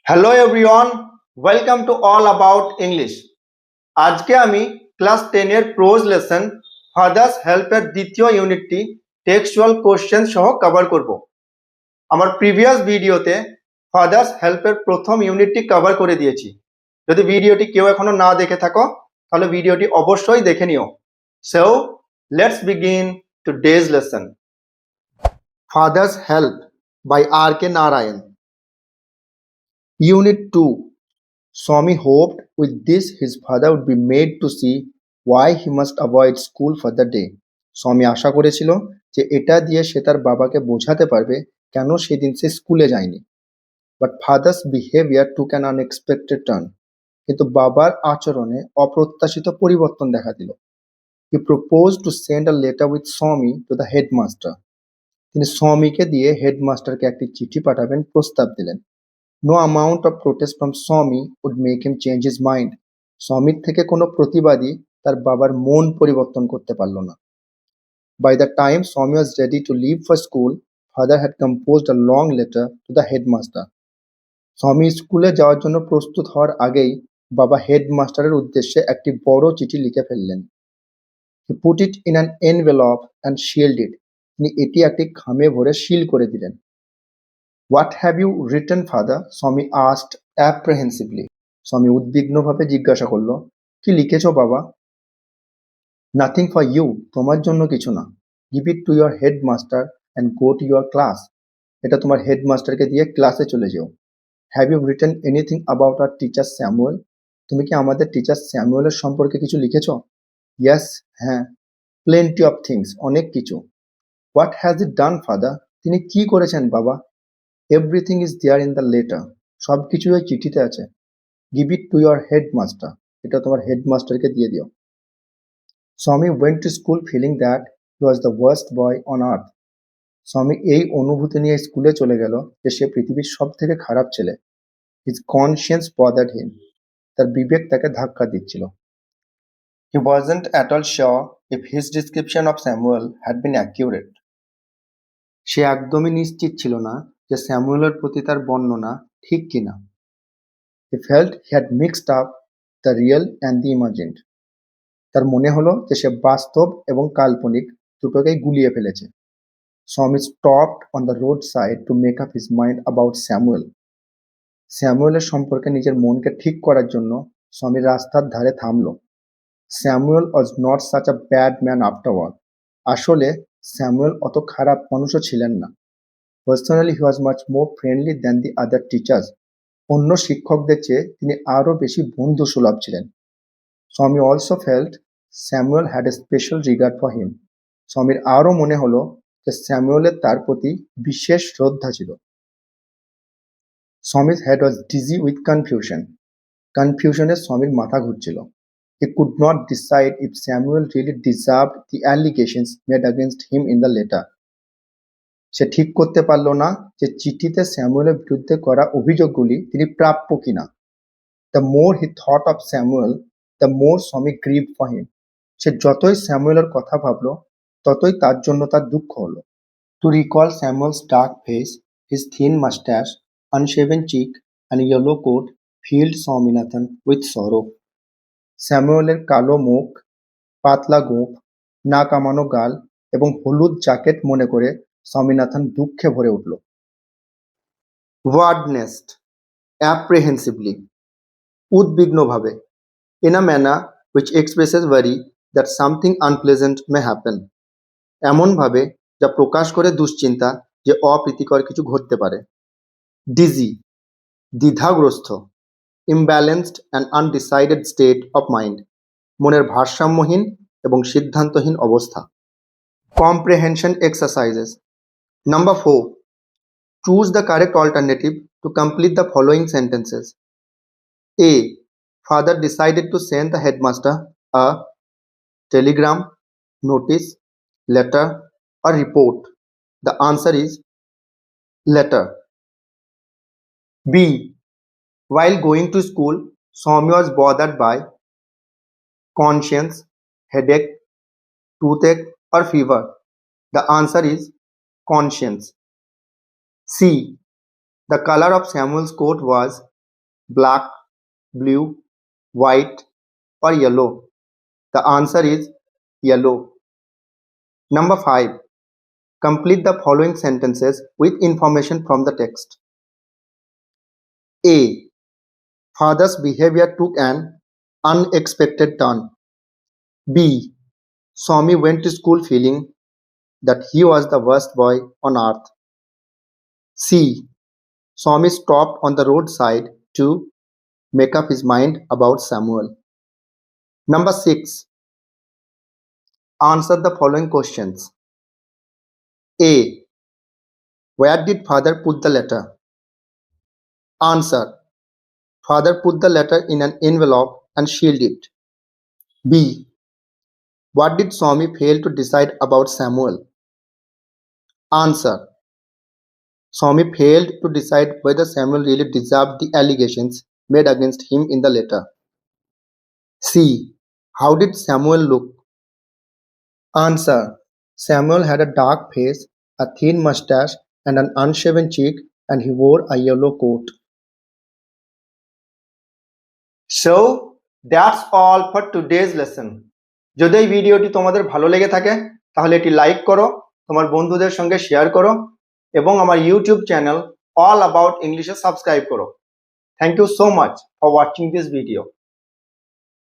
Hello everyone, welcome to all about English. আজকে আমি class 10 এর প্রোজ লেসন ফাদার্স হেল্পের দ্বিতীয় ইউনিটটি টেক্সচুয়াল কোশ্চেন সহ কভার করব। আমার প্রিভিয়াস ভিডিওতে ফাদার্স হেল্পের প্রথম ইউনিটটি কভার করে দিয়েছি। যদি ভিডিওটি কেউ এখনো না দেখে থাকো তাহলে ভিডিওটি অবশ্যই দেখে নিও। So let's begin today's lesson. Father's help by R K Narayan. Unit 2. Swami hoped with this his father would be made to see why he must avoid school for the day. স্বামী আশা করেছিল যে এটা দিয়ে সে তার বাবাকে বোঝাতে পারবে কেন সেদিন সে স্কুলে যায়নি। But father's behaviour took an unexpected turn. কিন্তু বাবার আচরণে অপ্রত্যাশিত পরিবর্তন দেখা দিল। হি propose to send a letter with স্বামী টু দ্য হেডমাস্টার। তিনি স্বামীকে দিয়ে হেডমাস্টারকে একটি চিঠি পাঠাবেন প্রস্তাব দিলেন। No amount of protest from Swami would make him change his mind. স্বামীর থেকে কোনো প্রতিবাদী তার বাবার মন পরিবর্তন করতে পারল না। By the time Swami was ready to leave for school, father had composed a long letter to the headmaster. স্বামী স্কুলে যাওয়ার জন্য প্রস্তুত হওয়ার আগেই বাবা হেডমাস্টারের উদ্দেশ্যে একটি বড় চিঠি লিখে ফেললেন। He put it in an envelope and sealed it. তিনি এটি একটি খামে ভরে সিল করে দিলেন। What have you written, father? Swami asked apprehensively. স্বামী উদ্বিগ্নভাবে জিজ্ঞাসা করল, কি লিখেছ বাবা? নাথিং ফর ইউ, তোমার জন্য কিছু না। Give it to your headmaster and go to your class. এটা তোমার হেডমাস্টারকে দিয়ে ক্লাসে চলে যেও। Have you written anything about our teacher Samuel? তুমি কি আমাদের টিচার স্যামুয়েলের সম্পর্কে কিছু লিখেছ? ইয়েস, হ্যাঁ। প্লেন্টি অফ থিংস, অনেক কিছু। What has it done, father? তিনি কি করেছেন বাবা? Everything is there in the letter. সব কিছু ওই চিঠিতে আছে। Give it to your headmaster. এটা তোমার হেডমাস্টারকে দিয়ে দিও। Swami went to school feeling that he was the worst boy on earth. Swami এই অনুভূতি নিয়ে স্কুলে চলে গেল যে সে পৃথিবীর সব থেকে খারাপ ছেলে। His conscience bothered him. তার বিবেক তাকে ধাক্কা দিচ্ছিল। He wasn't at all sure if his description of Samuel had been accurate. সে একদমই নিশ্চিত ছিল না যে স্যামুয়েলের প্রতি তার বর্ণনা ঠিক কিনা। He felt he had mixed up the real and the imagined. তার মনে হলো যে সে বাস্তব এবং কাল্পনিক দুটোকেই গুলিয়ে ফেলেছে। Swami stopped on the roadside to make up his mind about Samuel. স্যামুয়েলের সম্পর্কে নিজের মনকে ঠিক করার জন্য স্বামী রাস্তার ধারে থামল। Samuel was not such a bad man afterward. আসলে স্যামুয়েল অত খারাপ মানুষও ছিলেন না। Personally he was much more friendly than the other teachers. অন্য শিক্ষকদের চেয়ে তিনি আরও বেশি বন্ধুসুলভ ছিলেন। Swami also felt Samuel had a special regard for him. স্বামীর আরও মনে হলো যে স্যামুয়েলের তার প্রতি বিশেষ শ্রদ্ধা ছিল। স্বামীর head was dizzy with confusion. কনফিউশনে স্বামীর মাথা ঘুরছিল। He could not decide if Samuel really deserved the allegations made against him in the letter. সে ঠিক করতে পারল না যে চিঠিতে স্যামুয়েলের বিরুদ্ধে করা অভিযোগগুলি তিনি প্রাপ্য কিনা। The more he thought of Samuel, the more স্বামী গ্রিভ ফর হিম। সে যতই স্যামুয়েলের কথা ভাবল ততই তার জন্য তার দুঃখ হলো। To recall Samuel's dark face, his thin moustache, unshaven cheek and yellow coat filled Swaminathan with sorrow. স্যামুয়েলের কালো মুখ, পাতলা গোঁফ, না কামানো গাল এবং হলুদ জ্যাকেট মনে করে স্বামীনাথন দুঃখে ভরে উঠল। ওয়ার্ড নেস্ট, অ্যাপ্রেহেন্সিভলি, উদ্বিগ্নভাবে। In a manner which expresses worry that something unpleasant may happen. এমনভাবে যা প্রকাশ করে দুশ্চিন্তা যে অপ্রীতিকর কিছু ঘটতে পারে। ডিজি, দ্বিধাগ্রস্ত। Imbalanced and undecided state of mind, মনের ভারসাম্যহীন এবং সিদ্ধান্তহীন অবস্থা। Comprehension exercises. Number 4. Choose the correct alternative to complete the following sentences. A. Father decided to send the headmaster a telegram, notice, letter, or report. The answer is letter. B. While going to school, Swami was bothered by conscience, headache, toothache, or fever. The answer is conscience. C. The color of Samuel's coat was black, blue, white, or yellow? The answer is yellow. Number 5. Complete the following sentences with information from the text. A. Father's behavior took an unexpected turn. B. Swami went to school feeling that he was the worst boy on earth. C. Swami stopped on the roadside to make up his mind about Samuel. Number 6. Answer the following questions. A. Where did father put the letter? Answer. Father put the letter in an envelope and sealed it. B. What did Swami fail to decide about Samuel? Answer. Swami failed to decide whether Samuel really deserved the allegations made against him in the letter. C. How did Samuel look? Answer. Samuel had a dark face, a thin mustache, and an unshaven cheek, and he wore a yellow coat. So, that's all for today's lesson. যদি এই ভিডিওটি তোমাদের ভালো লেগে থাকে তাহলে এটি like করো, তোমার বন্ধুদের সঙ্গে শেয়ার করো এবং আমার ইউটিউব চ্যানেল অল অ্যাবাউট ইংলিশে সাবস্ক্রাইব করো। Thank you so much for watching this video.